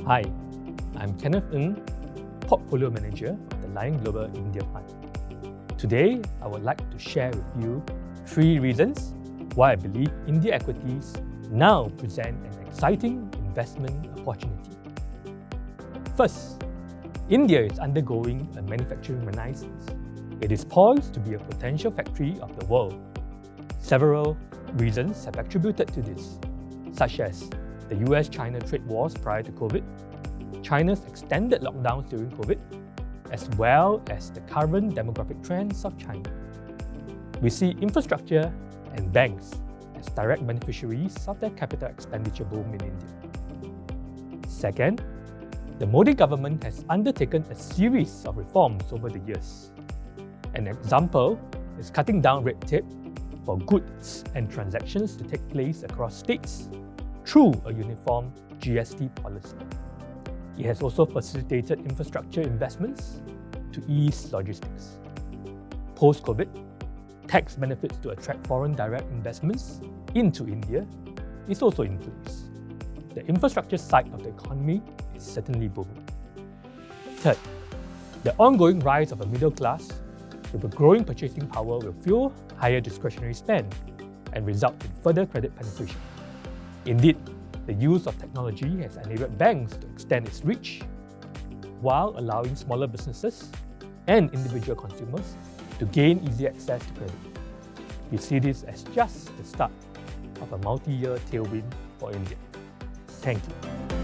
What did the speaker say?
Hi, I'm Kenneth Ng, Portfolio Manager of the Lion Global India Fund. Today, I would like to share with you 3 reasons why I believe India equities now present an exciting investment opportunity. First, India is undergoing a manufacturing renaissance. It is poised to be a potential factory of the world. Several reasons have attributed to this, such as the US-China trade wars prior to COVID, China's extended lockdowns during COVID, as well as the current demographic trends of China. We see infrastructure and banks as direct beneficiaries of the capital expenditure boom in India. Second, the Modi government has undertaken a series of reforms over the years. An example is cutting down red tape for goods and transactions to take place across states through a uniform GST policy. It has also facilitated infrastructure investments to ease logistics. Post-COVID, tax benefits to attract foreign direct investments into India is also in place. The infrastructure side of the economy is certainly booming. Third, the ongoing rise of a middle class with a growing purchasing power will fuel higher discretionary spend and result in further credit penetration. Indeed, the use of technology has enabled banks to extend its reach while allowing smaller businesses and individual consumers to gain easy access to credit. We see this as just the start of a multi-year tailwind for India. Thank you.